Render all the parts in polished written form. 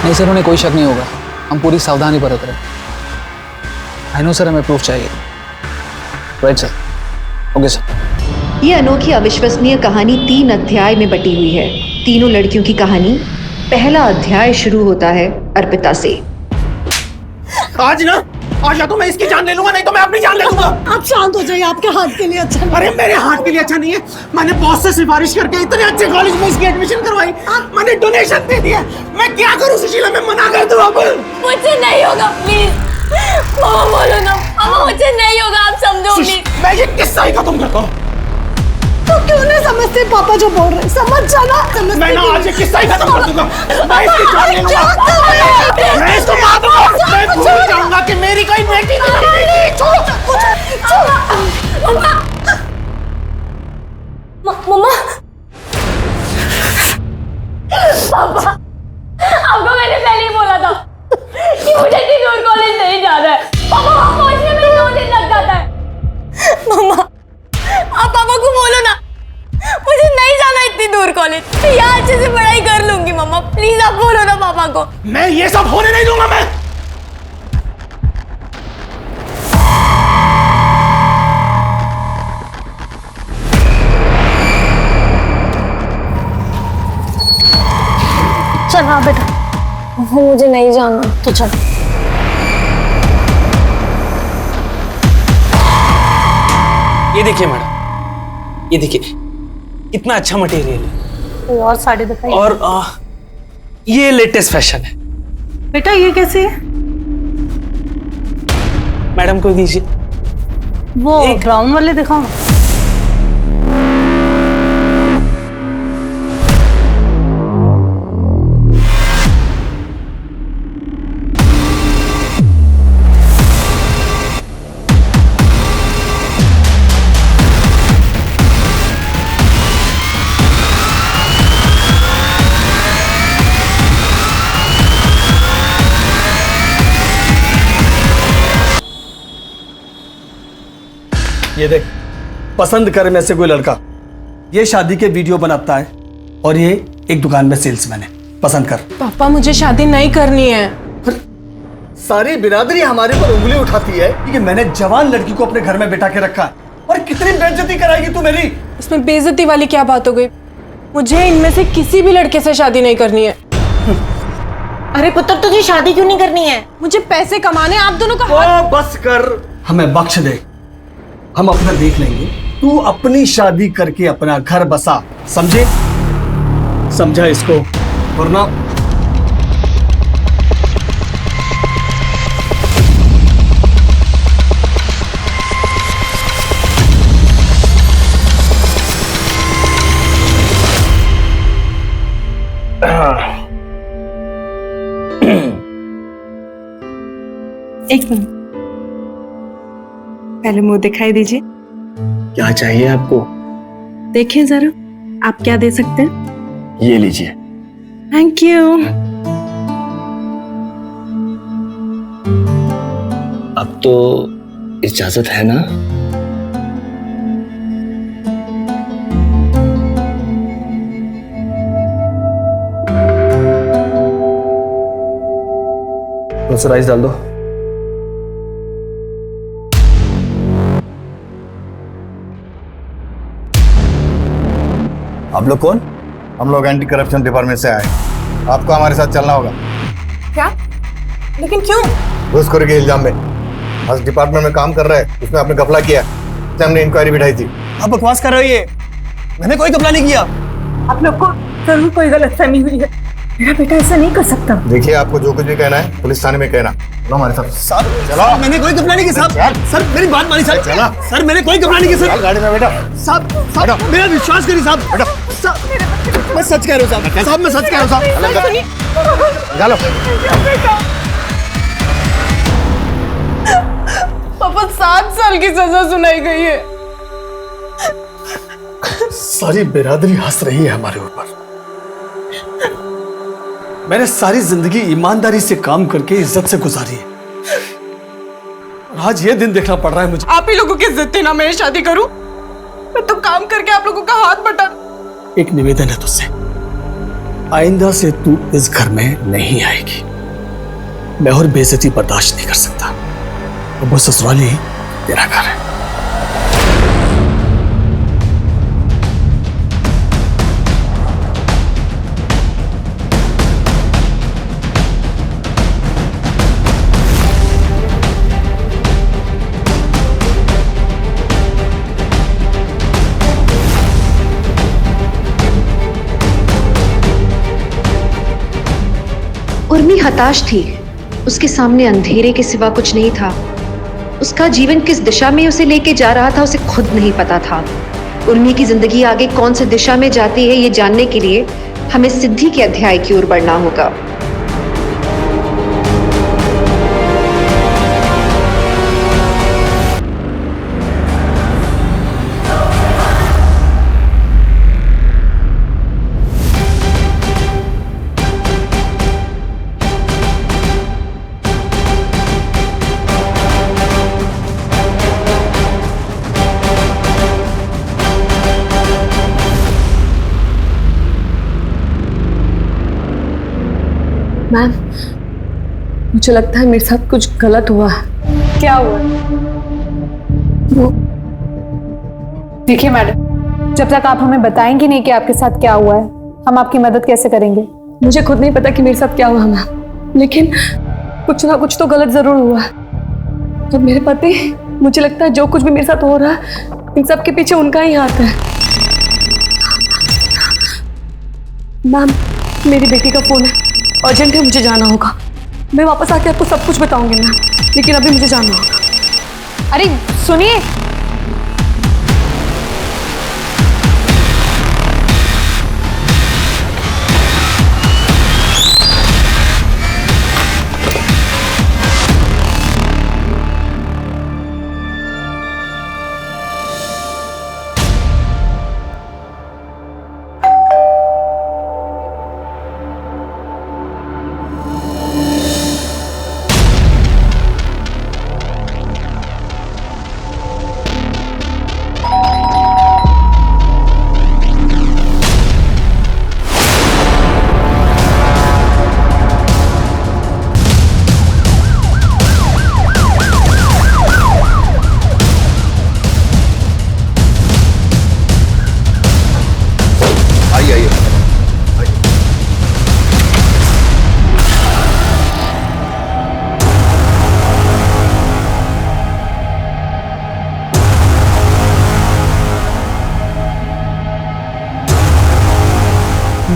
नहीं सर, उन्हें कोई शक नहीं होगा। हम पूरी सावधानी बरत रहे। आई नो सर, हमें प्रूफ चाहिए। Right sir. Okay sir. ये अनोखी अविश्वसनीय कहानी 3 अध्याय में बटी हुई है। तीनों लड़कियों की कहानी। पहला अध्याय शुरू होता है अर्पिता से। आज या तो मैं इसकी जान ले लूंगा, नहीं तो मैं अपनी जान ले लूंगा। आप शांत हो जाइए, आपके हाथ के लिए अच्छा नहीं। अरे मेरे हाथ के लिए अच्छा नहीं है। मैंने बॉस से सिफारिश करके इतने अच्छे कॉलेज में इसकी एडमिशन करवाई। मैंने डोनेशन दे दिया। मैं क्या करूं सुशीला, मैं मना कर दूं अब? मुझे नहीं होगा प्लीज। मामा बोलो ना, मामा मुझे नहीं होगा, आप समझो प्लीज। मैं ये किस्सा ही खत्म करता हूँ। तो क्यों नहीं समझते पापा जो बोल रहे? समझ जाना। मैं ना आज ये किस्सा ही खत्म कर दूंगा। मैं इसकी जान ले लूंगा। मैं इसको मार दूंगा। मैं भूल जाऊंगा कि मेरी कोई बेटी नहीं। मम्मा, मम्मा, पापा, आपको मैंने पहले ही बोला था कि मुझे इतनी दूर कॉलेज नहीं जाना है। पापा, वहाँ पहुँचने में 2 दिन लग जाता है। मम्मा, आप पापा को बोलो ना, मुझे नहीं जाना इतनी दूर कॉलेज। मैं यहाँ अच्छे से पढ़ाई कर लूंगी। मम्मा प्लीज आप बोलो ना पापा को। मैं ये सब होने नहीं दूंगा। मैं चल हाँ बेटा, मुझे नहीं जाना। तो चल। ये देखिए मैडम, ये देखिए कितना अच्छा मटेरियल है। कोई और साड़ी दिखाइए। और ये लेटेस्ट फैशन है। बेटा ये कैसे है? मैडम को दीजिए। वो ब्राउन वाले दिखाओ। ये देख, पसंद कर में से कोई लड़का ये शादी के वीडियो बनाता है और ये एक दुकान में सेल्समैन है। पसंद कर। पापा मुझे शादी नहीं करनी है। सारी बिरादरी हमारे ऊपर उंगली उठाती है कि मैंने जवान लड़की को अपने घर में बिठा के रखा है, और कितनी बेइज्जती कराएगी तू मेरी। इसमें बेइज्जती वाली क्या बात हो गई? मुझे इनमें से किसी भी लड़के से शादी नहीं करनी है। अरे पुत्र, तुझे शादी क्यों नहीं करनी है? मुझे पैसे कमाने, आप दोनों का हाथ... बस कर, हमें बख्श दे, हम अपना देख लेंगे। तू अपनी शादी करके अपना घर बसा, समझे? समझा इसको, वरना एक मिनट, पहले मुंह दिखाई दीजिए। क्या चाहिए आपको? देखिए जरा, आप क्या दे सकते हैं? ये लीजिए। Thank you. अब तो इजाजत है ना? तो राइस डाल दो। आप लोग कौन? हम लोग एंटी करप्शन डिपार्टमेंट से आए। आपको हमारे साथ चलना होगा। क्या? लेकिन क्यों? घूसखोरी के इल्जाम में। आज डिपार्टमेंट में काम कर रहा है, उसमें आपने घपला किया, तो हमने इंक्वायरी बिठाई थी। आप बकवास कर रहे हो, ये मैंने कोई घपला नहीं किया। आप लोग को जरूर कोई गलतफहमी हुई है। मेरा बेटा ऐसा नहीं कर सकता। देखिए, आपको जो कुछ भी कहना है पुलिस थाने में कहना। चलो हमारे साथ। चलो। मैंने कोई घपला नहीं किया साहब। सर मेरी बात मानिए सर। चला। सर मैंने कोई घपला नहीं किया सर। गाड़ी में बेटा। साहब मेरा विश्वास करिए साहब। मैं सच कह रहा हूँ साहब। साहब मैं सच कह रहा हूँ साहब। चलो। पापा 7 साल की सजा सुनाई गई है। सारी बिरादरी हंस रही है हमारे ऊपर। मैंने सारी जिंदगी ईमानदारी से काम करके इज्जत से गुजारी है, और आज ये दिन देखना पड़ रहा है मुझे। आप ही लोगों की इज्जत थी ना मैं शादी करूं। मैं तो काम करके आप लोगों का हाथ बटा। एक निवेदन है तुझसे, आइंदा से तू इस घर में नहीं आएगी। मैं और बेइज्जती बर्दाश्त नहीं कर सकता। अब वो ससुराल ही तेरा घर है। उर्मी हताश थी। उसके सामने अंधेरे के सिवा कुछ नहीं था। उसका जीवन किस दिशा में उसे लेके जा रहा था उसे खुद नहीं पता था। उर्मी की जिंदगी आगे कौन सी दिशा में जाती है ये जानने के लिए हमें सिद्धि के अध्याय की ओर बढ़ना होगा। मैम, मुझे लगता है मेरे साथ कुछ गलत हुआ है। क्या हुआ? वो देखिए मैडम, जब तक आप हमें बताएंगी नहीं कि आपके साथ क्या हुआ है, हम आपकी मदद कैसे करेंगे? मुझे खुद नहीं पता कि मेरे साथ क्या हुआ मैम, लेकिन कुछ ना कुछ तो गलत जरूर हुआ है। और मेरे पति, मुझे लगता है जो कुछ भी मेरे साथ हो रहा है इन सब के पीछे उनका ही हाथ है। मैम, मेरी बेटी का फोन है, अर्जेंट है, मुझे जाना होगा। मैं वापस आके आपको सब कुछ बताऊंगी मैम, लेकिन अभी मुझे जाना होगा। अरे सुनिए,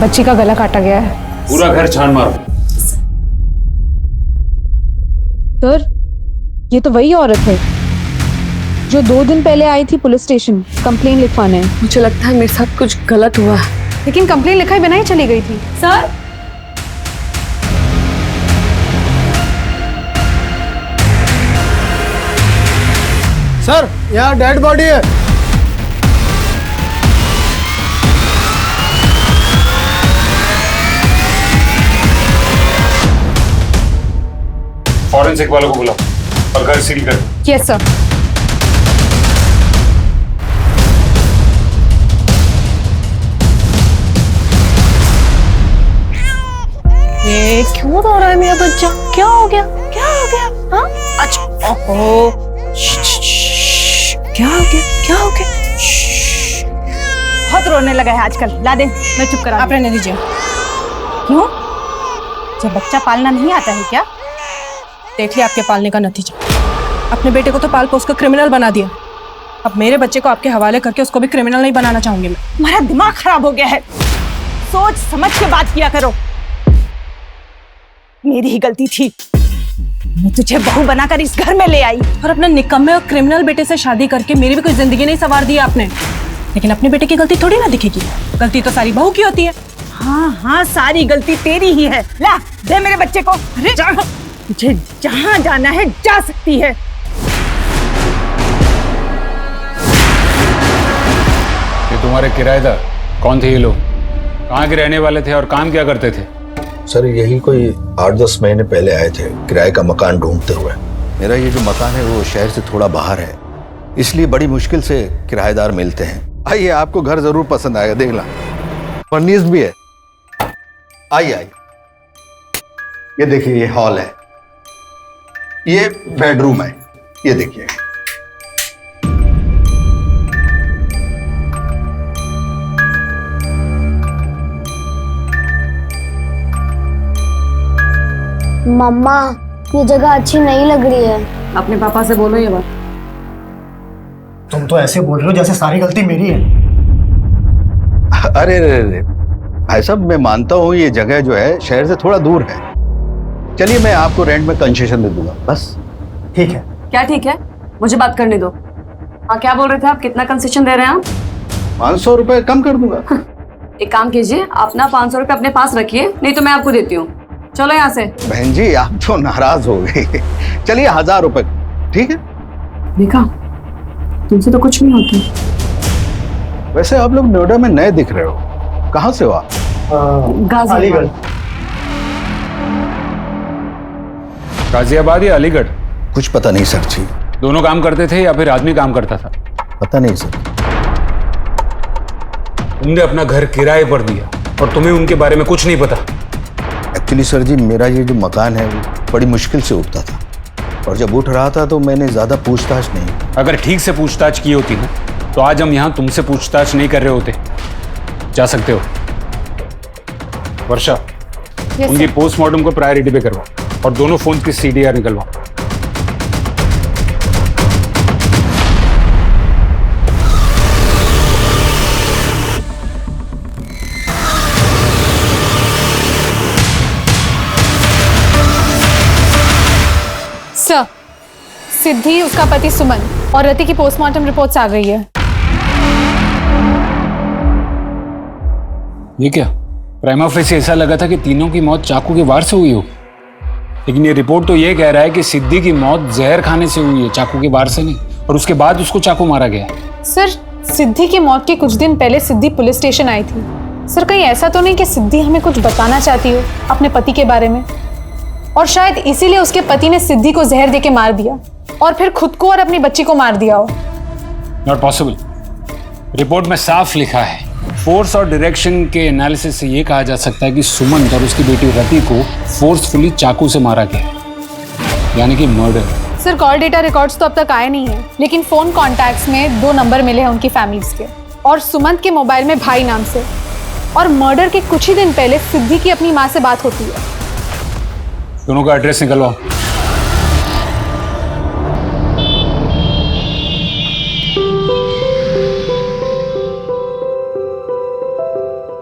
बच्ची का गला काटा गया है। पूरा घर छान मारो। सर, ये तो वही औरत है जो 2 दिन पहले आई थी पुलिस स्टेशन कंप्लेन लिखवाने। मुझे लगता है मेरे साथ कुछ गलत हुआ है, लेकिन कंप्लेन लिखाई बिना ही चली गई थी। सर सर, यहाँ डेड बॉडी है। फॉरेंसिक वालों को बुलाओ और घर सील कर। Yes sir. ये क्यों रो रहा है मेरा बच्चा? क्या हो गया? क्या हो गया? हाँ? अच्छा, ओहो, क्या हो गया? क्या हो गया? बहुत रोने लगा है आजकल। ला दे, मैं चुप करा। आप रहने दीजिए। क्यों? जब बच्चा पालना नहीं आता है क्या? देख लिया आपके पालने का नतीजा। अपने बेटे को तो पाल पोस कर क्रिमिनल बना दिया, अब मेरे बच्चे को आपके हवाले करके उसको भी क्रिमिनल नहीं बनाना चाहूंगी मैं। तुम्हारा दिमाग खराब हो गया है। सोच समझ के बात किया करो। मेरी ही गलती थी, मैं तुझे बहू बनाकर इस घर में ले आई। और अपने निकम्मे और क्रिमिनल बेटे से शादी करके मेरी भी कोई जिंदगी नहीं संवार दी आपने। लेकिन अपने बेटे की गलती थोड़ी ना दिखेगी, गलती तो सारी बहू की होती है। हाँ हाँ, सारी गलती तेरी ही है। ला दे मेरे बच्चे को। अरे तुझे जहाँ जाना है जा सकती है। ये तुम तुम्हारे किराएदार कौन थे ये लोग? कहाँ के रहने वाले थे और काम क्या करते थे? सर यही कोई 8-10 महीने पहले आए थे किराए का मकान ढूंढते हुए। मेरा ये जो मकान है वो शहर से थोड़ा बाहर है, इसलिए बड़ी मुश्किल से किराएदार मिलते हैं। आइए, आपको घर जरूर पसंद आएगा, देखना फर्निश्ड भी है। आइए आइए, ये देखिए ये हॉल है, ये बेडरूम है, ये देखिए। मम्मा, ये जगह अच्छी नहीं लग रही है। अपने पापा से बोलो ये बात। तुम तो ऐसे बोल रहे हो जैसे सारी गलती मेरी है। अरे भाई साहब, मैं मानता हूँ ये जगह जो है शहर से थोड़ा दूर है। चलिए मैं आपको रेंट में कंसेशन दे दूंगा, बस। ठीक है। क्या ठीक है? मुझे बात करने दो। हाँ, क्या बोल रहे थे आप? कितना कंसेशन दे रहे हैं आप? 500 रुपए कम कर दूंगा। एक काम कीजिए, अपना 500 रुपये अपने पास रखिए, नहीं तो मैं आपको देती हूँ। चलो यहाँ से। बहन जी, आप तो नाराज हो गए। चलिए 1000 रुपए, ठीक है? देखा, तुमसे तो कुछ नहीं होता। वैसे आप लोग नोएडा में नए दिख रहे हो, कहाँ से हो आप? अलीगढ़। गाजियाबाद या अलीगढ़? कुछ पता नहीं सर जी। दोनों काम करते थे या फिर आदमी काम करता था? पता नहीं सर। तुमने अपना घर किराए पर दिया और तुम्हें उनके बारे में कुछ नहीं पता? एक्चुअली सर जी, मेरा ये जो मकान है वो बड़ी मुश्किल से उठता था, और जब उठ रहा था तो मैंने ज्यादा पूछताछ नहीं। अगर ठीक से पूछताछ की होती ना तो आज हम यहाँ तुमसे पूछताछ नहीं कर रहे होते। जा सकते हो। वर्षा, उनकी पोस्टमार्टम को प्रायोरिटी पे करवाओ और दोनों फोन की CDR निकलवाओ। सर, सिद्धि, उसका पति सुमन और रति की पोस्टमार्टम रिपोर्ट्स आ गई है। ये क्या? प्राइमा फेसी ऐसा लगा था कि तीनों की मौत चाकू के वार से हुई हो, लेकिन ये रिपोर्ट तो ये कह रहा है कि सिद्धि की मौत जहर खाने से हुई है, चाकू के वार से नहीं, और उसके बाद उसको चाकू मारा गया। सर, सिद्धि की मौत के कुछ दिन पहले सिद्धि पुलिस स्टेशन आई थी। सर, कहीं ऐसा तो नहीं कि सिद्धि हमें कुछ बताना चाहती हो अपने पति के बारे में, और शायद इसीलिए उसके पति ने सिद्धि को जहर देके मार दिया और फिर खुद को और अपनी बच्ची को मार दिया हो? Not possible. रिपोर्ट में साफ लिखा है, फोर्स और डायरेक्शन के एनालिसिस से ये कहा जा सकता है कि सुमन और उसकी बेटी रति को फोर्सफुली चाकू से मारा गया, यानी कि murder. Sir, call data records तो अब तक आए नहीं है, लेकिन फोन कॉन्टैक्ट्स में 2 नंबर मिले हैं उनकी फैमिलीज के, और सुमंत के मोबाइल में भाई नाम से, और मर्डर के कुछ ही दिन पहले सिद्धि की अपनी माँ से बात होती है। दोनों का एड्रेस निकलवाओ।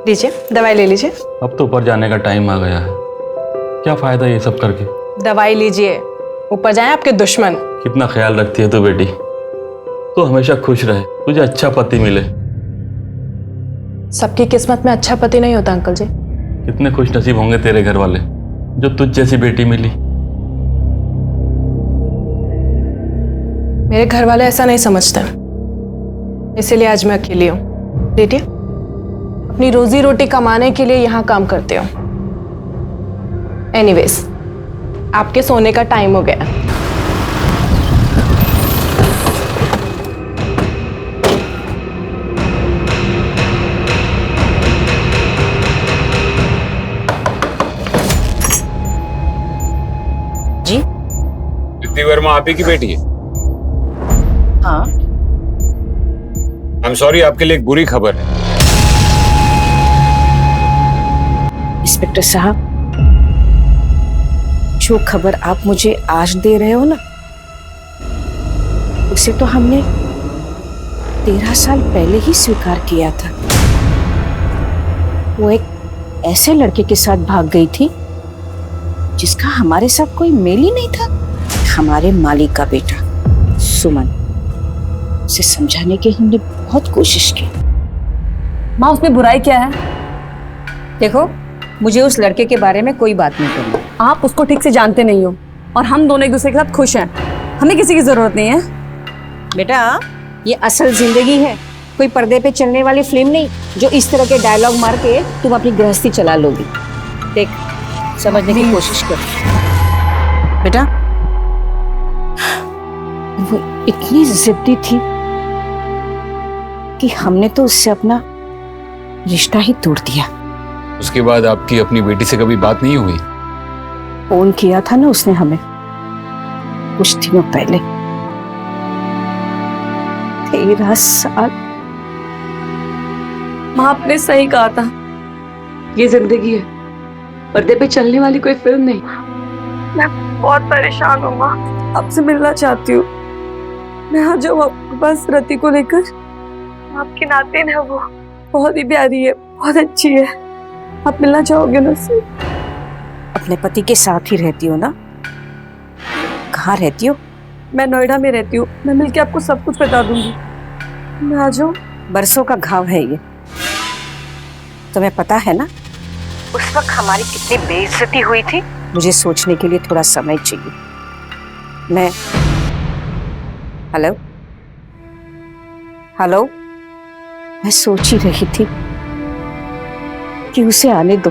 लीजिए, दवाई ले लीजिए। अब तो ऊपर जाने का टाइम आ गया है, क्या फायदा ये सब करके? दवाई लीजिए, ऊपर जाए आपके दुश्मन। कितना ख्याल रखती है तू बेटी, तू हमेशा खुश रहे, तुझे अच्छा पति मिले। सबकी किस्मत में अच्छा पति नहीं होता अंकल जी। कितने खुश नसीब होंगे तेरे घर वाले जो तुझ जैसी बेटी मिली। मेरे घर वाले ऐसा नहीं समझते, इसीलिए आज मैं अकेली हूँ। बेटी, अपनी रोजी रोटी कमाने के लिए यहाँ काम करते हो। एनीवेज, आपके सोने का टाइम हो गया। जी, सिद्धि वर्मा आप ही की बेटी है? हाँ। आई एम सॉरी, आपके लिए एक बुरी खबर है। इंस्पेक्टर साहब, जो खबर आप मुझे आज दे रहे हो ना, उसे तो हमने 13 साल पहले ही स्वीकार किया था। वो एक ऐसे लड़के के साथ भाग गई थी जिसका हमारे साथ कोई मेल ही नहीं था। हमारे मालिक का बेटा सुमन, उसे समझाने की हमने बहुत कोशिश की। माँ, उसमें बुराई क्या है? देखो, मुझे उस लड़के के बारे में कोई बात नहीं करनी। आप उसको ठीक से जानते नहीं हो, और हम दोनों एक दूसरे के साथ खुश हैं। हमें किसी की जरूरत नहीं है। बेटा, ये असल जिंदगी है, कोई पर्दे पे चलने वाली फिल्म नहीं जो इस तरह के डायलॉग मार के तुम अपनी गृहस्थी चला लोगी। देख, समझने की कोशिश कर बेटा। वो इतनी जिद्दी थी कि हमने तो उससे अपना रिश्ता ही तोड़ दिया। उसके बाद आपकी अपनी बेटी से कभी बात नहीं हुई? फोन किया था ना उसने हमें कुछ दिनों पहले। 13 साल। माँ आपने सही कहा था, ये जिंदगी है, पर्दे पे चलने वाली कोई फिल्म नहीं। मैं बहुत परेशान हूँ माँ, आपसे मिलना चाहती हूँ। मैं आ जाऊँ आपके पास रति को लेकर। आपकी नातिन है, वो बहुत ही प्यारी है, बहुत अच्छी है। आप मिलना चाहोगे ना उससे? अपने पति के साथ ही रहती हो ना? कहाँ रहती हो? मैं नोएडा में रहती हूँ। मैं मिलके आपको सब कुछ बता दूंगी। मैं आ जाऊँ? बरसों का घाव है ये, तुम्हें पता है ना उस वक्त हमारी कितनी बेइज्जती हुई थी। मुझे सोचने के लिए थोड़ा समय चाहिए। मैं हेलो हेलो मैं सोच ही रही थी कि उसे आने दो,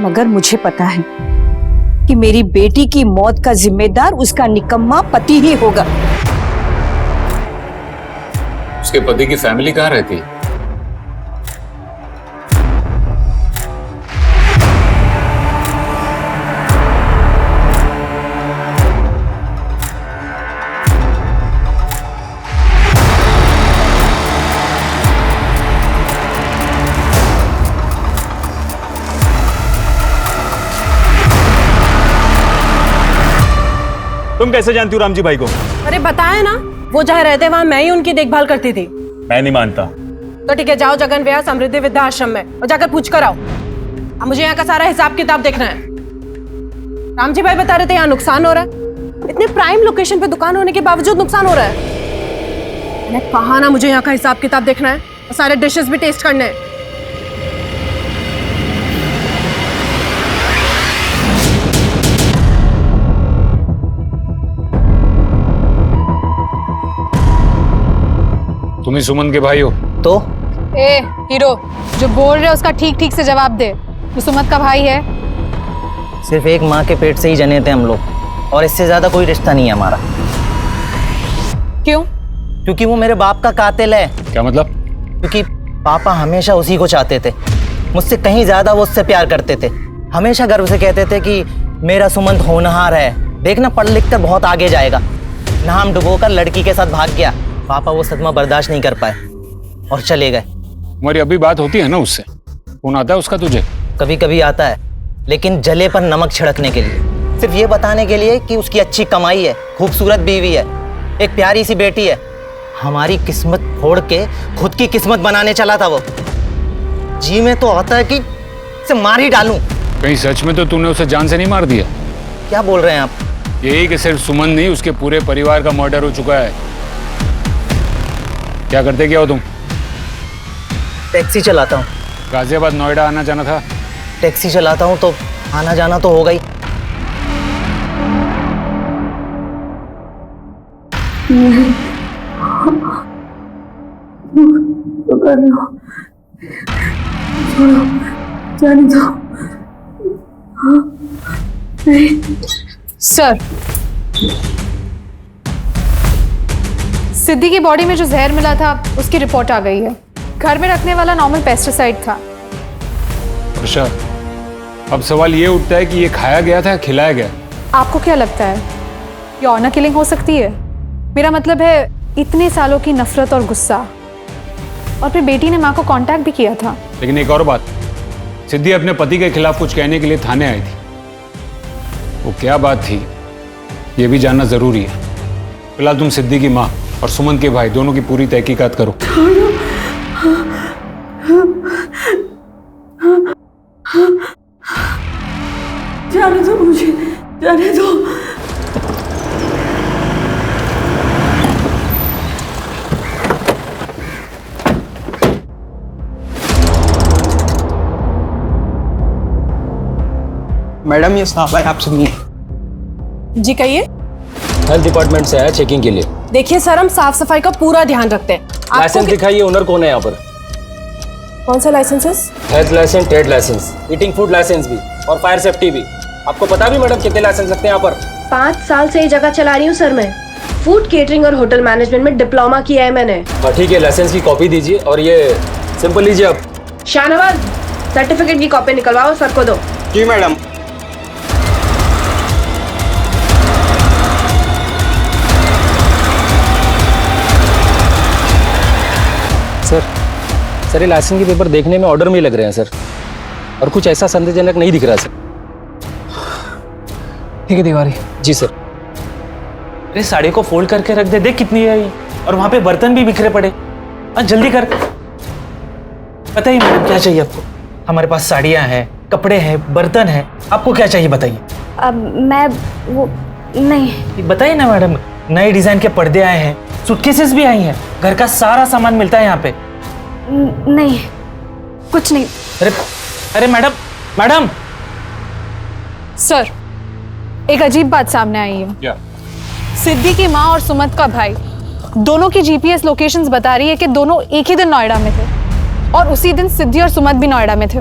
मगर मुझे पता है कि मेरी बेटी की मौत का जिम्मेदार उसका निकम्मा पति ही होगा। उसके पति की फैमिली कहाँ रहती है? तुम कैसे जानती हो राम जी भाई को? अरे बताया ना, वो जहाँ रहते वहाँ मैं ही उनकी देखभाल करती थी। मैं नहीं मानता। तो ठीक है, जाओ जगन व्यास समृद्धि विद्या आश्रम में और जाकर पूछ कर आओ। अब मुझे यहाँ का सारा हिसाब किताब देखना है। राम जी भाई बता रहे थे यहाँ नुकसान हो रहा है। इतने प्राइम लोकेशन पे दुकान होने के बावजूद नुकसान हो रहा है। मैंने कहा ना मुझे यहाँ का हिसाब किताब देखना है और सारे डिशेस भी टेस्ट करने हैं। तुम ही सुमन के भाई हो? तो ए हीरो, जो बोल रहे उसका ठीक ठीक से जवाब दे। वो सुमन का भाई है? सिर्फ एक माँ के पेट से ही जने थे हम लोग, और इससे ज्यादा कोई रिश्ता नहीं है हमारा। क्यों? क्योंकि वो मेरे बाप का कातिल है। क्या मतलब? क्योंकि पापा हमेशा उसी को चाहते थे, मुझसे कहीं ज्यादा वो उससे प्यार करते थे। हमेशा गर्व से कहते थे कि मेरा सुमंत होनहार है, देखना पढ़ लिख कर बहुत आगे जाएगा। नाम डुबोकर लड़की के साथ भाग गया। पापा वो सदमा बर्दाश्त नहीं कर पाए और चले गए। तुम्हारी अभी बात होती है ना उससे? फोन आता है उसका तुझे? कभी कभी आता है, लेकिन जले पर नमक छिड़कने के लिए, सिर्फ ये बताने के लिए कि उसकी अच्छी कमाई है, खूबसूरत बीवी है, एक प्यारी सी बेटी है। हमारी किस्मत फोड़ के खुद की किस्मत बनाने चला था वो। जी में तो आता है कि इसे मार ही डालूं। कहीं सच में तो तूने उसे जान से नहीं मार दिया? क्या बोल रहे हैं आप? यही कि सिर्फ सुमन नहीं, उसके पूरे परिवार का मर्डर हो चुका है। क्या करते क्या हो तुम? टैक्सी चलाता हूँ। गाजियाबाद नोएडा आना जाना था? टैक्सी चलाता हूँ तो आना जाना तो होगा ही। जाने दो। सर, सिद्धि की बॉडी में जो जहर मिला था उसकी रिपोर्ट आ गई है। घर में रखने वाला नॉर्मल पेस्टिसाइड था। अच्छा, अब सवाल ये उठता है कि ये खाया गया था या खिलाया गया? आपको क्या लगता है ये ऑनर किलिंग हो सकती है? मेरा मतलब है इतने सालों की नफरत और गुस्सा, और फिर बेटी ने माँ को कांटेक्ट भी किया था। लेकिन एक और बात, सिद्धि अपने पति के खिलाफ कुछ कहने के लिए थाने आई थी। वो क्या बात थी ये भी जानना जरूरी है। फिलहाल तुम सिद्धि की माँ और सुमन के भाई दोनों की पूरी तहकीकात करो। जाने दो मुझे, जाने दो। मैडम ये साहब है आपसे मिलने। जी कहिए। हेल्थ डिपार्टमेंट से आया चेकिंग के लिए। देखिए सर, हम साफ सफाई का पूरा ध्यान रखते हैं। आपको लाइसेंस दिखाइए, ओनर कौन है यहाँ पर? कौन सा licences? Health licence, trade licence, eating food licence भी और फायर सेफ्टी भी। आपको पता भी मैडम कितने लाइसेंस लगते हैं यहाँ पर? 5 साल से ये जगह चला रही हूँ सर मैं। फूड केटरिंग और होटल मैनेजमेंट में डिप्लोमा किया है मैंने। हाँ ठीक है, लाइसेंस की कॉपी दीजिए और ये सिंपल लीजिए आप। शाहनवाज, सर्टिफिकेट की कॉपी निकलवाओ, सर को दो। जी मैडम। सर ये लाइसेंस के पेपर देखने में ऑर्डर में ही लग रहे हैं सर, और कुछ ऐसा संदेहजनक नहीं दिख रहा सर। ठीक है तिवारी। जी सर। अरे साड़ी को फोल्ड करके रख दे, देख कितनी है ये, और वहां पे बर्तन भी बिखरे पड़े। जल्दी कर। बताइए मैडम क्या चाहिए आपको? हमारे पास साड़ियाँ हैं, कपड़े हैं, बर्तन है, आपको क्या चाहिए बताइए। मैं वो नहीं। बताइए ना मैडम, नए डिजाइन के पर्दे आए हैं, सूटकेसेस भी आई हैं, घर का सारा सामान मिलता है यहाँ पे। नहीं, कुछ नहीं। अरे मैडम सर, एक अजीब बात सामने आई है। क्या? सिद्धि की माँ और सुमंत का भाई दोनों की जीपीएस लोकेशंस बता रही है कि दोनों एक ही दिन नोएडा में थे, और उसी दिन सिद्धि और सुमंत भी नोएडा में थे।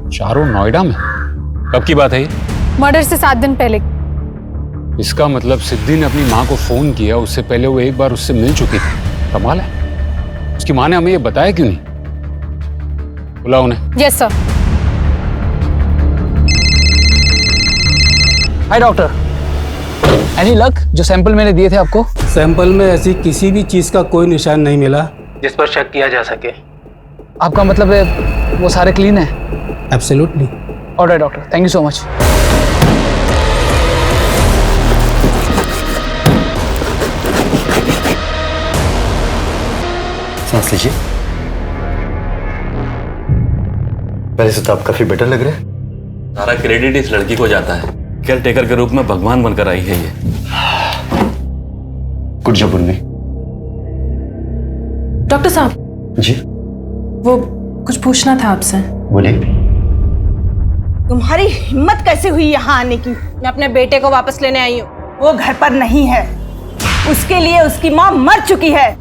चारों नोएडा में? कब की बात है ये? मर्डर से 7 दिन पहले। इसका मतलब सिद्धि ने अपनी माँ को फोन किया, उससे पहले वो एक बार उससे मिल चुकी थी। कमाल है, उसकी माँ ने हमें ये बताया क्यों नहीं? बुलाओ उन्हें। Yes sir. हाय डॉक्टर, एनी लक? जो सैंपल मैंने दिए थे आपको? सैंपल में ऐसी किसी भी चीज का कोई निशान नहीं मिला जिस पर शक किया जा सके। आपका मतलब है वो सारे क्लीन है? Absolutely. Alright doctor, thank you so much. सांस लीजिए। पहले से तो आप काफी बेटर लग रहे हैं। सारा क्रेडिट इस लड़की को जाता है। केयर टेकर के रूप में भगवान बनकर आई है ये। Good job Urmi. डॉक्टर साहब जी? वो कुछ पूछना था आपसे। बोलिए। तुम्हारी हिम्मत कैसे हुई यहाँ आने की? मैं अपने बेटे को वापस लेने आई हूँ। वो घर पर नहीं है, उसके लिए उसकी माँ मर चुकी है।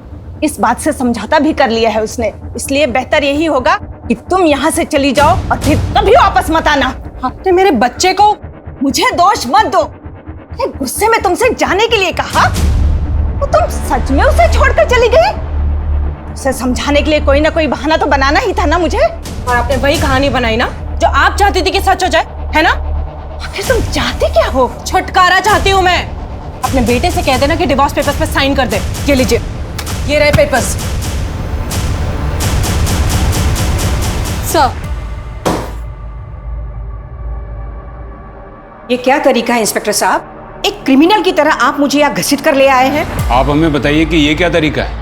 इस बात से समझौता भी कर लिया है उसने, इसलिए बेहतर यही होगा कि तुम यहाँ से चली जाओ और फिर कभी वापस मत आना। आपने मेरे बच्चे को। मुझे दोष मत दो। गुस्से में तुमसे जाने के लिए कहा, तो तुम सच में उसे छोड़कर चली गई? उसे समझाने के लिए कोई ना कोई बहाना तो बनाना ही था ना मुझे। और आपने वही कहानी बनाई ना जो आप चाहती थी कि सच हो जाए, है ना? आखिर तुम चाहते क्या हो? छुटकारा चाहती हूँ मैं। अपने बेटे से कह देना कि डिवोर्स पेपर्स पे साइन कर दे। ये लीजिए, ये रहे पेपर्स। सर, ये क्या तरीका है इंस्पेक्टर साहब? एक क्रिमिनल की तरह आप मुझे यहाँ घसीट कर ले आए हैं। आप हमें बताइए कि ये क्या तरीका है?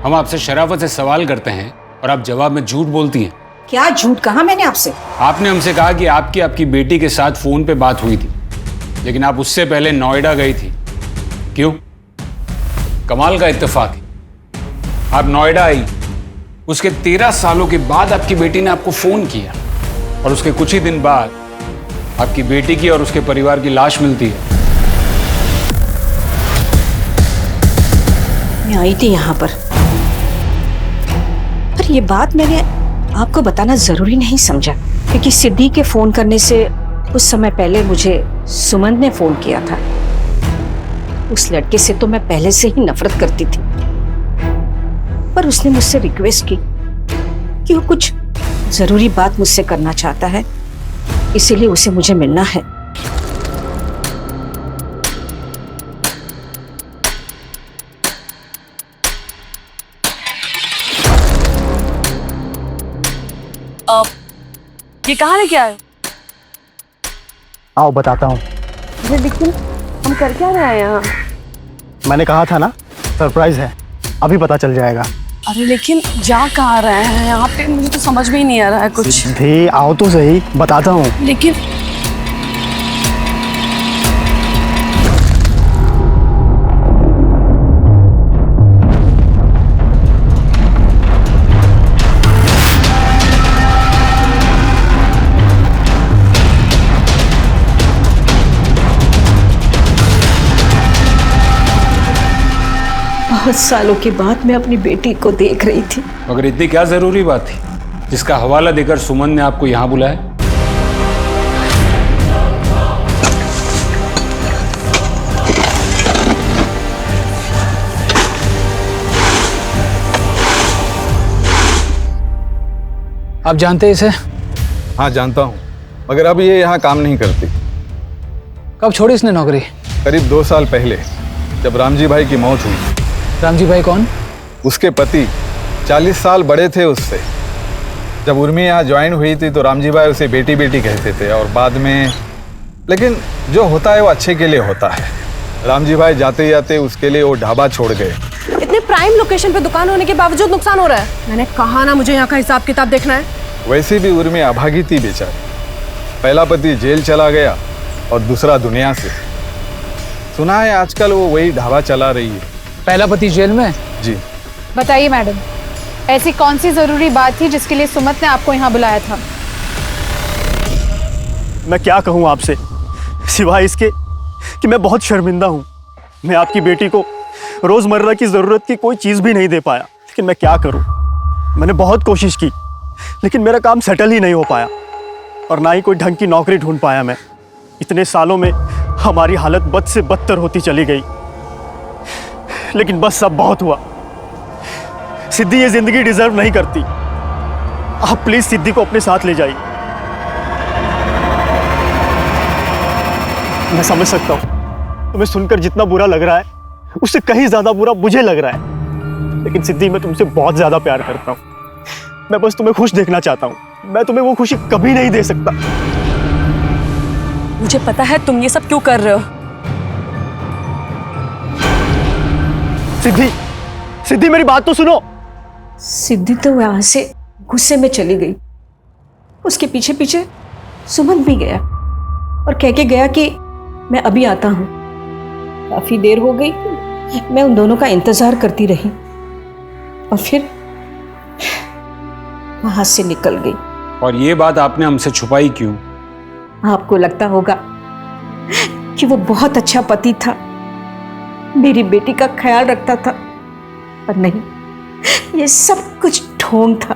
हम आपसे शराफत से सवाल करते हैं और आप जवाब में झूठ बोलती हैं। क्या झूठ कहा मैंने आपसे? आपने हमसे कहा कि आपकी बेटी के साथ फोन पे बात हुई थी, लेकिन आप उससे पहले नोएडा गई थी। क्यों? कमाल का इत्तेफाक है, आप नोएडा आई, उसके 13 सालों के बाद आपकी बेटी ने आपको फोन किया, और उसके कुछ ही दिन बाद आपकी बेटी की और उसके परिवार की लाश मिलती है। मैं आई थी यहाँ पर ये बात मैंने आपको बताना जरूरी नहीं समझा, क्योंकि सिद्धि के फोन करने से कुछ समय पहले मुझे सुमन ने फोन किया था। उस लड़के से तो मैं पहले से ही नफरत करती थी, पर उसने मुझसे रिक्वेस्ट की कि वो कुछ जरूरी बात मुझसे करना चाहता है, इसीलिए उसे मुझे मिलना है। ये कहाँ लेके आए? आओ बताता हूँ। लेकिन हम कर क्या रहे हैं यहाँ? मैंने कहा था ना, सरप्राइज है, अभी पता चल जाएगा। अरे लेकिन जा कहाँ रहे हैं यहाँ पे? मुझे तो समझ में ही नहीं आ रहा है कुछ। सिद्धि आओ तो सही, बताता हूँ। लेकिन बहुत सालों के बाद मैं अपनी बेटी को देख रही थी। मगर इतनी क्या जरूरी बात थी जिसका हवाला देकर सुमन ने आपको यहां बुलाया? आप जानते हैं इसे? हाँ जानता हूँ, मगर अब ये यहाँ काम नहीं करती। कब छोड़ी इसने नौकरी? करीब 2 साल पहले, जब रामजी भाई की मौत हुई। रामजी भाई कौन? उसके पति 40 साल बड़े थे उससे। जब उर्मी यहाँ ज्वाइन हुई थी तो रामजी भाई उसे बेटी बेटी कहते थे और बाद में, लेकिन जो होता है वो अच्छे के लिए होता है। रामजी भाई जाते जाते उसके लिए वो ढाबा छोड़ गए। इतने प्राइम लोकेशन पे दुकान होने के बावजूद नुकसान हो रहा है। मैंने कहा ना मुझे यहाँ का हिसाब किताब देखना है। वैसे भी उर्मी अभागी थी बेचारी। पहला पति जेल चला गया और दूसरा दुनिया से। सुना है आजकल वो वही ढाबा चला रही है। पहला पति जेल में? जी। बताइए मैडम, ऐसी कौन सी जरूरी बात थी जिसके लिए सुमत ने आपको यहाँ बुलाया था? मैं क्या कहूँ आपसे, सिवाय इसके कि मैं बहुत शर्मिंदा हूँ। मैं आपकी बेटी को रोजमर्रा की जरूरत की कोई चीज भी नहीं दे पाया, लेकिन मैं क्या करूँ। मैंने बहुत कोशिश की, लेकिन मेरा काम सेटल ही नहीं हो पाया और ना ही कोई ढंग की नौकरी ढूंढ पाया मैं। इतने सालों में हमारी हालत बद से बदतर होती चली गई, लेकिन बस अब बहुत हुआ। सिद्धि ये जिंदगी डिजर्व नहीं करती। आप प्लीज सिद्धि को अपने साथ ले जाइए। मैं समझ सकता हूं तुम्हें सुनकर जितना बुरा लग रहा है उससे कहीं ज्यादा बुरा मुझे लग रहा है, लेकिन सिद्धि मैं तुमसे बहुत ज्यादा प्यार करता हूं। मैं बस तुम्हें खुश देखना चाहता हूं। मैं तुम्हें वो खुशी कभी नहीं दे सकता। मुझे पता है तुम ये सब क्यों कर रहे हो। सिद्धि, सिद्धि मेरी बात तो सुनो। सिद्धि तो वहां से गुस्से में चली गई। उसके पीछे पीछे सुमन भी गया और कह के गया कि मैं अभी आता हूं। काफी देर हो गई, मैं उन दोनों का इंतजार करती रही और फिर वहां से निकल गई। और ये बात आपने हमसे छुपाई क्यों? आपको लगता होगा कि वो बहुत अच्छा पति था, मेरी बेटी का ख्याल रखता था, पर नहीं, ये सब कुछ ढोंग था।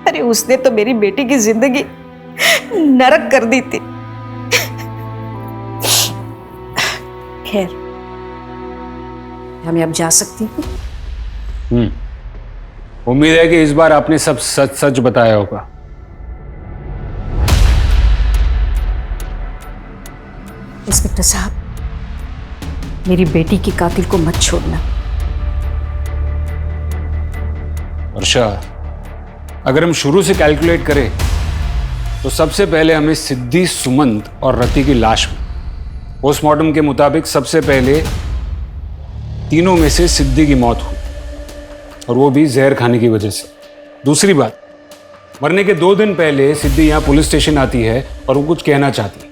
अरे उसने तो मेरी बेटी की जिंदगी नरक कर दी थी। खैर, मैं अब जा सकती हूँ। उम्मीद है कि इस बार आपने सब सच सच बताया होगा। इंस्पेक्टर साहब, मेरी बेटी की कातिल को मत छोड़ना। वर्षा, अगर हम शुरू से कैलकुलेट करें तो सबसे पहले हमें सिद्धि, सुमंत और रति की लाश में पोस्टमार्टम के मुताबिक सबसे पहले तीनों में से सिद्धि की मौत हुई और वो भी जहर खाने की वजह से। दूसरी बात, मरने के 2 दिन पहले सिद्धि यहाँ पुलिस स्टेशन आती है और वो कुछ कहना चाहती है,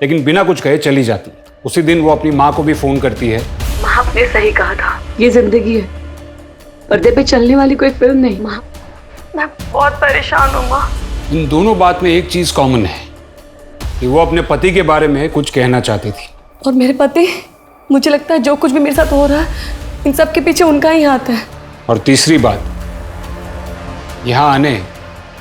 लेकिन बिना कुछ कहे चली जाती है। उसी दिन वो अपनी माँ को भी फोन करती है। माँ, आपने सही कहा था, ये जिंदगी है, पर्दे पे चलने वाली कोई फिल्म नहीं। माँ, मैं बहुत परेशान हूँ माँ। इन दोनों बात में एक चीज कॉमन है कि वो अपने पति के बारे में कुछ कहना चाहती थी। और मेरे पति, मुझे लगता है जो कुछ भी मेरे साथ हो रहा है, इन सब के पीछे उनका ही हाथ है। और तीसरी बात, यहाँ आने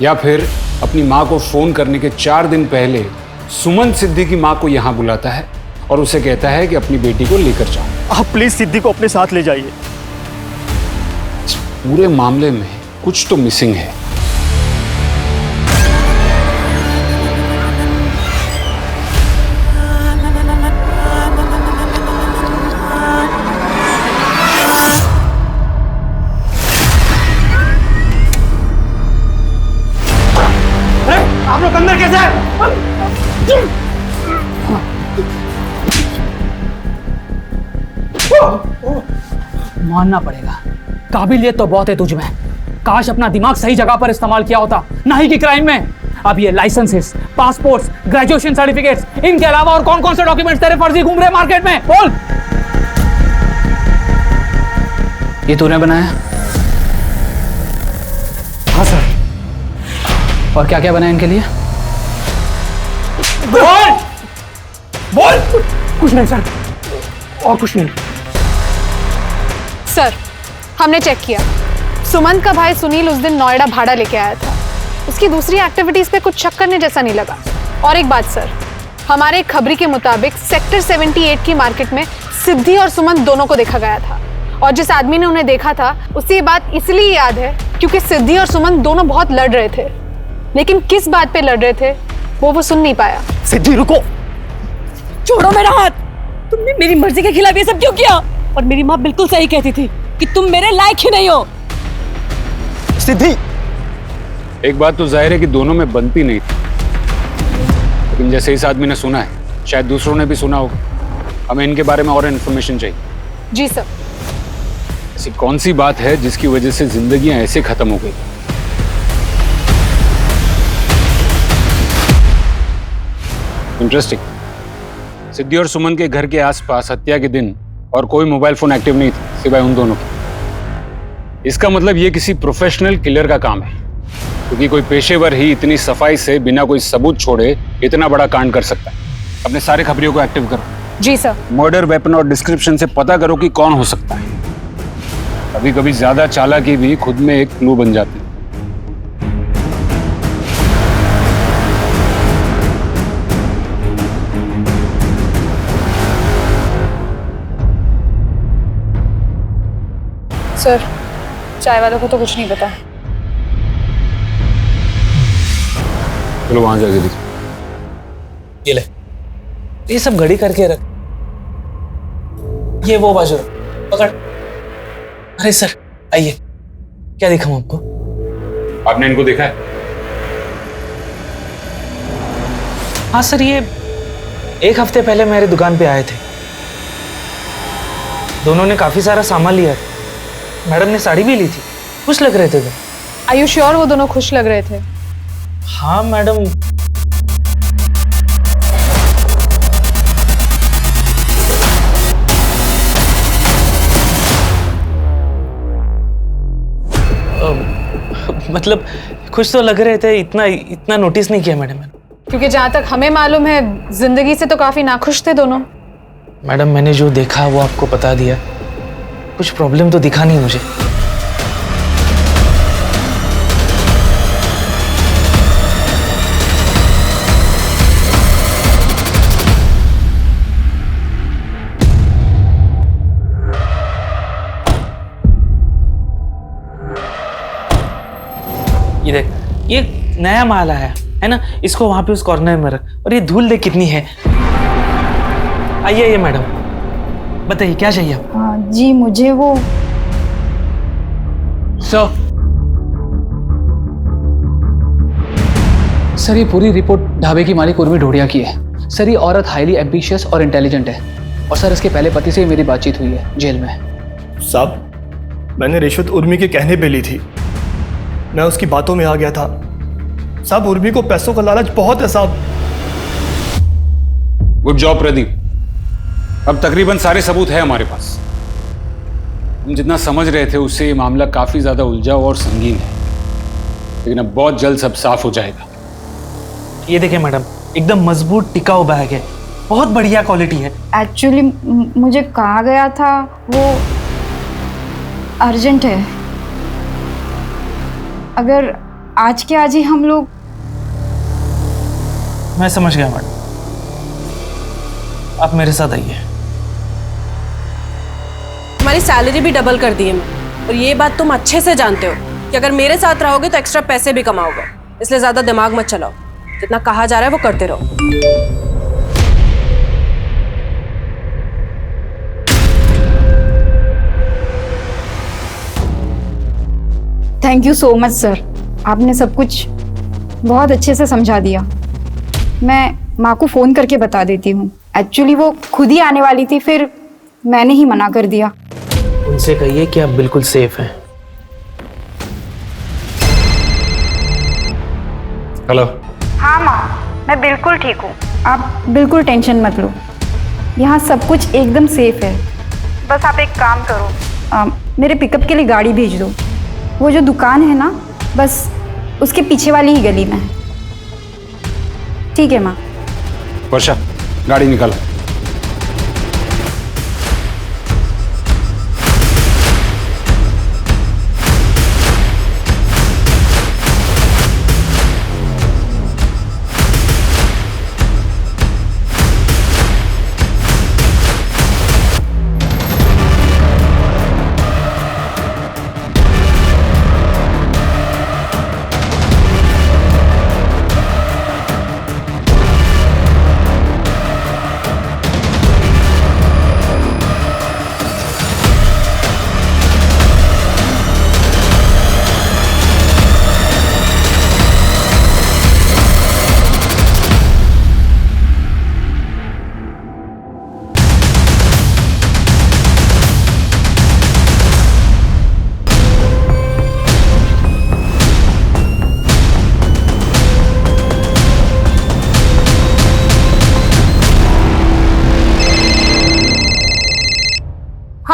या फिर अपनी माँ को फोन करने के 4 दिन पहले सुमन सिद्धि की माँ को यहाँ बुलाता है और उसे कहता है कि अपनी बेटी को लेकर जाओ। आप प्लीज सिद्धि को अपने साथ ले जाइए। इस पूरे मामले में कुछ तो मिसिंग है। आप लोग अंदर कैसे हैं? मानना पड़ेगा, काबिलियत तो बहुत है तुझ में। काश अपना दिमाग सही जगह पर इस्तेमाल किया होता, ना ही कि क्राइम में। अब ये लाइसेंसेस, पासपोर्ट्स, ग्रेजुएशन सर्टिफिकेट्स, इनके अलावा और कौन कौन से डॉक्यूमेंट्स तेरे फर्जी घूम रहे मार्केट में? बोल। ये तूने बनाया? हाँ सर। और क्या क्या बनाया इनके लिए? बोल बोल। कुछ नहीं सर, और कुछ नहीं। सर, हमने चेक किया। सुमंत का भाई सुनील उस दिन नोएडा भाड़ा लेके आया था। उसकी दूसरी एक्टिविटीज पे कुछ शक करने जैसा नहीं लगा। और एक बात सर, हमारे खबरी के मुताबिक सेक्टर 78 की मार्केट में सिद्धि और सुमंत दोनों को देखा गया था। और जिस आदमी ने उन्हें देखा था उसे ये बात इसलिए याद है क्योंकि सिद्धि और सुमंत दोनों बहुत लड़ रहे थे, लेकिन किस बात पे लड़ रहे थे वो सुन नहीं पाया। सिद्धि रुको, छोड़ो मेरा हाथ। तुमने मेरी मर्जी के खिलाफ ये सब क्यों किया? और मेरी माँ बिल्कुल सही कहती थी कि तुम मेरे लायक ही नहीं हो। सिद्धि, एक बात तो जाहिर है कि दोनों में बनती नहीं थी, लेकिन जैसे इस आदमी ने सुना है शायद दूसरों ने भी सुना होगा। हमें इनके बारे में और इन्फॉर्मेशन चाहिए। जी सर। ऐसी कौन सी बात है जिसकी वजह से जिंदगियां ऐसे खत्म हो गई? इंटरेस्टिंग। सिद्धि और सुमन के घर के आसपास हत्या के दिन और कोई मोबाइल फोन एक्टिव नहीं था सिवाय उन दोनों के। इसका मतलब ये किसी प्रोफेशनल किलर का काम है, क्योंकि कोई पेशेवर ही इतनी सफाई से बिना कोई सबूत छोड़े इतना बड़ा कांड कर सकता है। अपने सारे खबरियों को एक्टिव करो। जी सर। मर्डर वेपन और डिस्क्रिप्शन से पता करो कि कौन हो सकता है। कभी कभी ज्यादा चालाकी भी खुद में एक क्लू बन जाती है। सर, चाय वालों को तो कुछ नहीं पता। चलो वहां जाके देखो। ये ले, ये सब घड़ी करके रख। ये वो बाजू रख, पकड़। अरे सर आइए, क्या दिखाऊं आपको? आपने इनको देखा है? हाँ सर, ये 1 हफ्ते पहले मेरी दुकान पे आए थे। दोनों ने काफी सारा सामान लिया था। मैडम ने साड़ी भी ली थी। खुश लग रहे थे वो। आर यू श्योर वो दोनों खुश लग रहे थे? हाँ मैडम। मतलब खुश तो लग रहे थे, इतना नोटिस नहीं किया मैडम। क्योंकि जहां तक हमें मालूम है जिंदगी से तो काफी नाखुश थे दोनों। मैडम मैंने जो देखा वो आपको बता दिया। कुछ प्रॉब्लम तो दिखा नहीं मुझे। ये देख, ये नया माल आया है ना, इसको वहां पे उस कॉर्नर में रख। और ये धूल देख कितनी है। आइए मैडम, बताइए क्या चाहिए आपको? जी मुझे वो सर ये पूरी रिपोर्ट ढाबे की मालिक उर्मी ढोडिया की है। सर ये औरत हाईली एम्बिशियस और इंटेलिजेंट है, और सर इसके पहले पति से ही मेरी बातचीत हुई है जेल में। साहब, मैंने रिश्वत उर्मी के कहने पे ली थी। मैं उसकी बातों में आ गया था। साहब, उर्मी को पैसों का लालच बहुत है साहब। Good job Pradeep. अब तकरीबन सारे सबूत है हमारे पास। हम जितना समझ रहे थे उससे ये मामला काफी ज्यादा उलझा और संगीन है, लेकिन अब बहुत जल्द सब साफ हो जाएगा। ये देखिए मैडम, एकदम मजबूत टिकाऊ बैग है, बहुत बढ़िया क्वालिटी है। एक्चुअली मुझे कहा गया था वो अर्जेंट है। अगर आज के आज ही हम लोग। मैं समझ गया मैडम, आप मेरे साथ आइए। तुम्हारी सैलरी भी डबल कर दी है मैं, और ये बात तुम अच्छे से जानते हो कि अगर मेरे साथ रहोगे तो एक्स्ट्रा पैसे भी कमाओगे। इसलिए ज्यादा दिमाग मत चलाओ, जितना कहा जा रहा है वो करते रहो। Thank you so much sir, आपने सब कुछ बहुत अच्छे से समझा दिया। मैं माँ को फ़ोन करके बता देती हूँ। एक्चुअली वो खुद ही आने वाली थी, फिर मैंने ही मना कर दिया। उनसे कहिए कि आप बिल्कुल सेफ हैं। हेलो। हाँ माँ, मैं बिल्कुल ठीक हूँ। आप बिल्कुल टेंशन मत लो, यहाँ सब कुछ एकदम सेफ है। बस आप एक काम करो, मेरे पिकअप के लिए गाड़ी भेज दो। वो जो दुकान है ना, बस उसके पीछे वाली ही गली में है। ठीक है माँ। वर्षा, गाड़ी निकालो।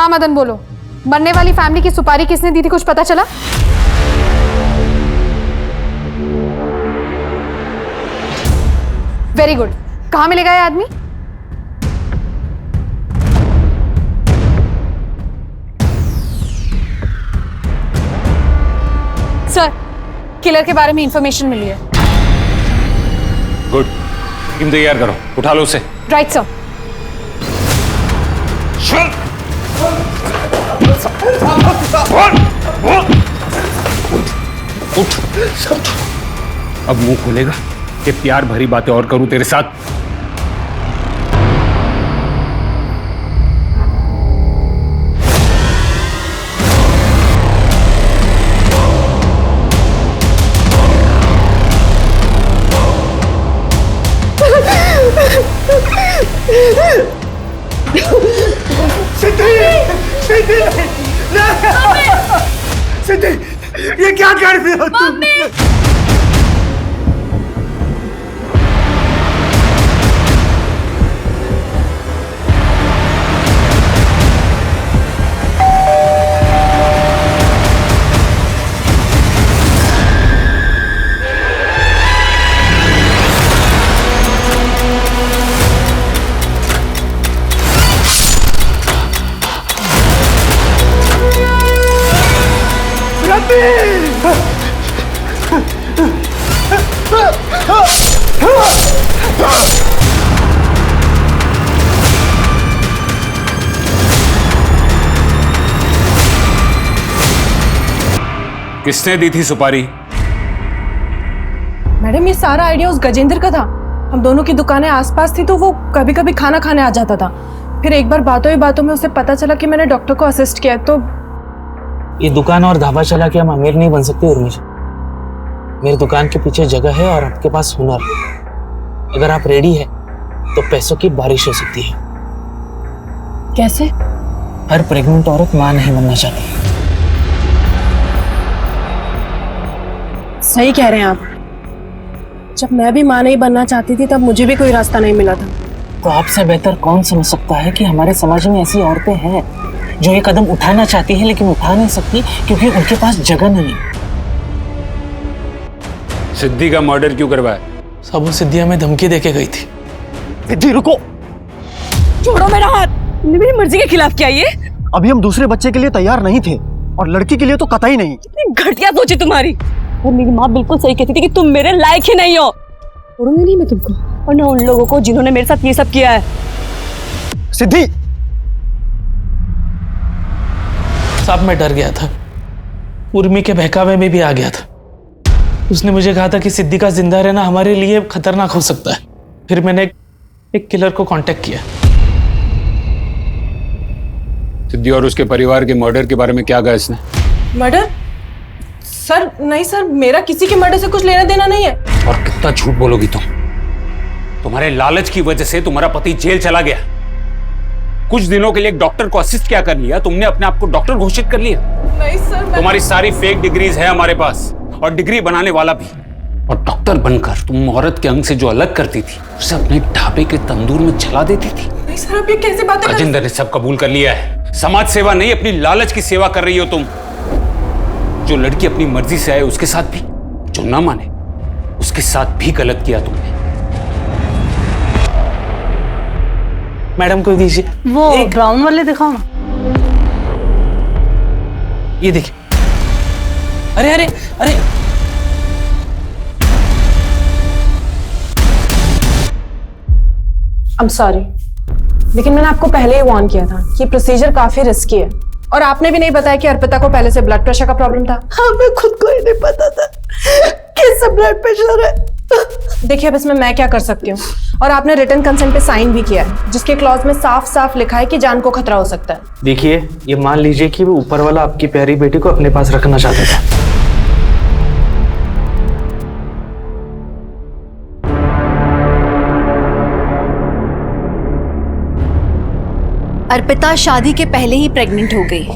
हाँ मदन बोलो, मरने वाली फैमिली की सुपारी किसने दी थी, कुछ पता चला? Very good. कहाँ मिलेगा ये आदमी? सर, किलर के बारे में इंफॉर्मेशन मिली है। गुड, टीम तैयार करो, उठा लो उसे। Right sir. उठ। अब मुंह खोलेगा कि प्यार भरी बातें और करूं तेरे साथ? सिद्धि, ये क्या कर रही हो तुम? किसने दी थी सुपारी? मैडम, ये सारा आइडिया उस गजेंद्र का था। हम दोनों की दुकानें आसपास थी तो वो कभी कभी खाना खाने आ जाता था। फिर एक बार बातों ही बातों में उसे पता चला कि मैंने डॉक्टर को असिस्ट किया, तो ये दुकान और ढाबा चला के हम अमीर नहीं बन सकते उर्मी जी। मेरी दुकान के पीछे जगह है और आपके पास हुनर। अगर आप रेडी है तो पैसों की बारिश हो सकती है। कैसे? हर प्रेग्नेंट औरत मां नहीं बनना चाहती। सही कह रहे हैं आप। जब मैं भी मां नहीं बनना चाहती थी तब मुझे भी कोई रास्ता नहीं मिला था। तो आपसे बेहतर कौन समझ सकता है कि हमारे समाज में ऐसी औरतें हैं जो ये कदम उठाना चाहती हैं लेकिन उठा नहीं सकती क्योंकि उनके पास जगह नहीं। सिद्धि का मर्डर क्यों करवाया? सब वो सिद्धि हमें धमकी देके गई थी। सिद्धि रुको, छोड़ो मेरा हाथ। तुमने मेरी मर्जी के खिलाफ किया ये? अभी हम दूसरे बच्चे के लिए तैयार नहीं थे और लड़की के लिए तो कतई नहीं। कितनी घटिया सोची तुम्हारी। और मेरी माँ बिल्कुल सही कहती थी कि तुम मेरे लायक ही नहीं हो। छोड़ूंगी नहीं मैं तुमको, और ना उन लोगों को जिन्होंने मेरे साथ ये सब किया है। सिद्धि, साहब मैं डर गया था, उर्मी के बहकावे में भी आ गया था। उसने मुझे कहा था कि सिद्धि का जिंदा रहना हमारे लिए खतरनाक हो सकता है। फिर मैंने एक किलर को कांटेक्ट किया। सिद्धि और उसके परिवार के मर्डर के बारे में क्या कहा इसने? मर्डर? सर नहीं सर, मेरा किसी के मर्डर से कुछ लेना देना नहीं है। और कितना झूठ बोलोगी तुम? तुम्हारे लालच की वजह से तुम्हारा पति जेल चला गया। कुछ दिनों के लिए एक डॉक्टर को असिस्ट क्या कर लिया, तुमने अपने आप को डॉक्टर घोषित कर लिया। नहीं सर, तुम्हारी सारी फेक डिग्रीज है हमारे पास, और डिग्री बनाने वाला भी। और डॉक्टर बनकर तुम औरत के अंग से जो अलग करती थी उसे अपने ढाबे के तंदूर में जला देती थी। नहीं सर, आप ये कैसे बातें कर? गजेंद्र ने सब कबूल कर लिया है। समाज सेवा नहीं, अपनी लालच की सेवा कर रही हो तुम। जो लड़की अपनी मर्जी से आए उसके साथ भी, जो ना माने उसके साथ भी गलत किया तुमने। मैडम को दीजिए वो ब्राउन वाले दिखाओ ना। ये देखिए। अरे अरे अरे, I'm sorry, लेकिन मैंने आपको पहले ही वार्न किया था कि प्रोसीजर काफी रिस्की है। और आपने भी नहीं बताया कि अर्पिता को पहले से ब्लड प्रेशर का प्रॉब्लम था। हमें खुद को ही नहीं पता था कैसा ब्लड प्रेशर है। देखिए अब इसमें मैं क्या कर सकती हूँ। और आपने रिटन कंसेंट पे साइन भी किया है जिसके क्लॉज में साफ साफ लिखा है कि जान को खतरा हो सकता है। देखिए, ये मान लीजिए कि वो ऊपर वाला आपकी प्यारी बेटी को अपने पास रखना चाहता था। अर्पिता शादी के पहले ही प्रेग्नेंट हो गई,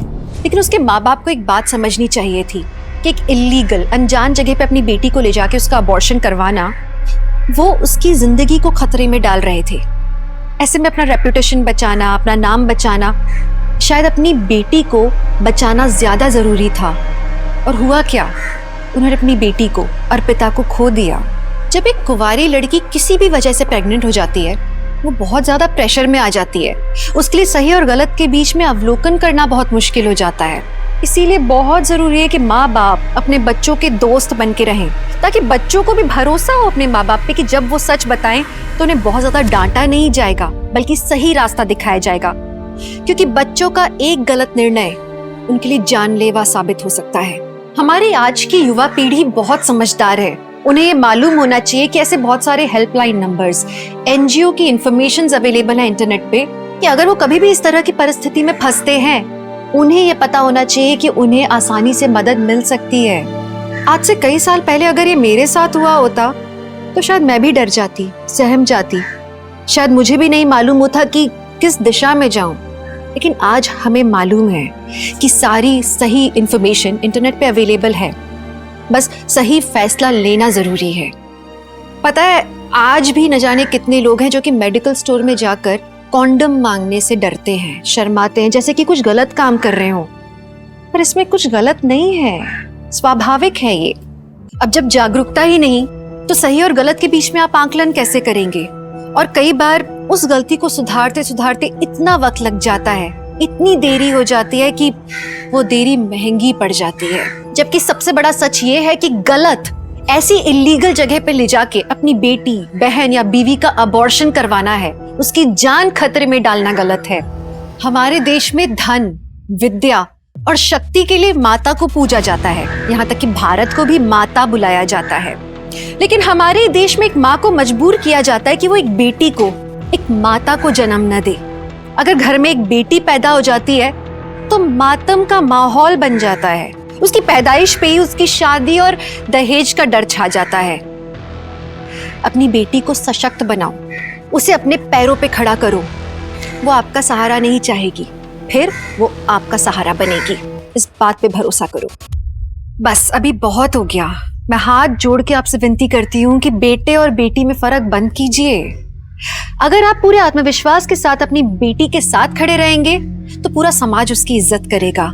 लेकिन उसके माँ बाप को एक बात समझनी चाहिए थी कि एक इल्लीगल अनजान जगह पे अपनी बेटी को ले जाके उसका अबॉर्शन करवाना वो उसकी जिंदगी को खतरे में डाल रहे थे। ऐसे में अपना रेपुटेशन बचाना, अपना नाम बचाना शायद अपनी बेटी को बचाना ज्यादा जरूरी था। और हुआ क्या, उन्होंने अपनी बेटी को, अर्पिता को खो दिया। जब एक कुंवारी लड़की किसी भी वजह से प्रेग्नेंट हो जाती है, वो बहुत ज्यादा प्रेशर में आ जाती है। उसके लिए सही और गलत के बीच में अवलोकन करना बहुत मुश्किल हो जाता है। इसीलिए बहुत जरूरी है कि माँ बाप अपने बच्चों के दोस्त बन के रहें, ताकि बच्चों को भी भरोसा हो अपने माँ बाप पे कि जब वो सच बताएं तो उन्हें बहुत ज्यादा डांटा नहीं जाएगा, बल्कि सही रास्ता दिखाया जाएगा। क्योंकि बच्चों का एक गलत निर्णय उनके लिए जानलेवा साबित हो सकता है। हमारी आज की युवा पीढ़ी बहुत समझदार है। उन्हें ये मालूम होना चाहिए कि ऐसे बहुत सारे हेल्पलाइन नंबर्स, एनजीओ की इंफॉर्मेशन अवेलेबल है इंटरनेट पे, कि अगर वो कभी भी इस तरह की परिस्थिति में फंसते हैं, उन्हें ये पता होना चाहिए कि उन्हें आसानी से मदद मिल सकती है। आज से कई साल पहले अगर ये मेरे साथ हुआ होता तो शायद मैं भी डर जाती, सहम जाती, शायद मुझे भी नहीं मालूम होता कि किस दिशा में जाऊं। लेकिन आज हमें मालूम है कि सारी सही इंफॉर्मेशन इंटरनेट पे अवेलेबल है, बस सही फैसला लेना जरूरी है। पता है, आज भी न जाने कितने लोग हैं जो कि मेडिकल स्टोर में जाकर कॉन्डम मांगने से डरते हैं, शर्माते हैं, जैसे कि कुछ गलत काम कर रहे हो। पर इसमें कुछ गलत नहीं है, स्वाभाविक है ये। अब जब जागरूकता ही नहीं तो सही और गलत के बीच में आप आंकलन कैसे करेंगे? और कई बार उस गलती को सुधारते सुधारते इतना वक्त लग जाता है, इतनी देरी हो जाती है कि वो देरी महंगी पड़ जाती है। जबकि सबसे बड़ा सच ये है कि गलत ऐसी इलीगल जगह पे ले जाके अपनी बेटी, बहन या बीवी का अबॉर्शन करवाना है, उसकी जान खतरे में डालना गलत है। हमारे देश में धन, विद्या और शक्ति के लिए माता को पूजा जाता है, यहाँ तक कि भारत को भी माता बुलाया जाता है। लेकिन हमारे देश में एक माँ को मजबूर किया जाता है कि वो एक बेटी को, एक माता को जन्म न दे। अगर घर में एक बेटी पैदा हो जाती है तो मातम का माहौल बन जाता है। उसकी पैदाइश पे ही उसकी शादी और दहेज का डर छा जाता है। अपनी बेटी को सशक्त बनाओ, उसे अपने पैरों पे खड़ा करो। वो आपका सहारा नहीं चाहेगी, फिर वो आपका सहारा बनेगी। इस बात पे भरोसा करो। बस अभी बहुत हो गया। मैं हाथ जोड़ के आपसे विनती करती हूँ कि बेटे और बेटी में फर्क बंद कीजिए। अगर आप पूरे आत्मविश्वास के साथ अपनी बेटी के साथ खड़े रहेंगे तो पूरा समाज उसकी इज्जत करेगा।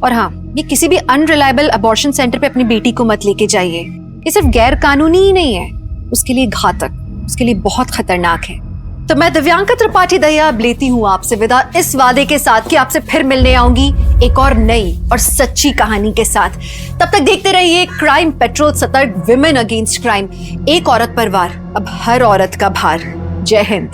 और हाँ, ये किसी भी अनरिलायबल अबॉर्शन सेंटर पे अपनी बेटी को मत लेके जाइए। ये सिर्फ गैर कानूनी ही नहीं है, उसके लिए घातक, उसके लिए बहुत खतरनाक है। तो मैं दिव्यांका त्रिपाठी दहिया अब लेती हूँ आपसे विदा, इस वादे के साथ कि आपसे फिर मिलने आऊंगी एक और नई और सच्ची कहानी के साथ। तब तक देखते रहिए क्राइम पेट्रोल, सतर्क, विमेन अगेंस्ट क्राइम। एक औरत पर वार, अब हर औरत का भार। जय हिंद।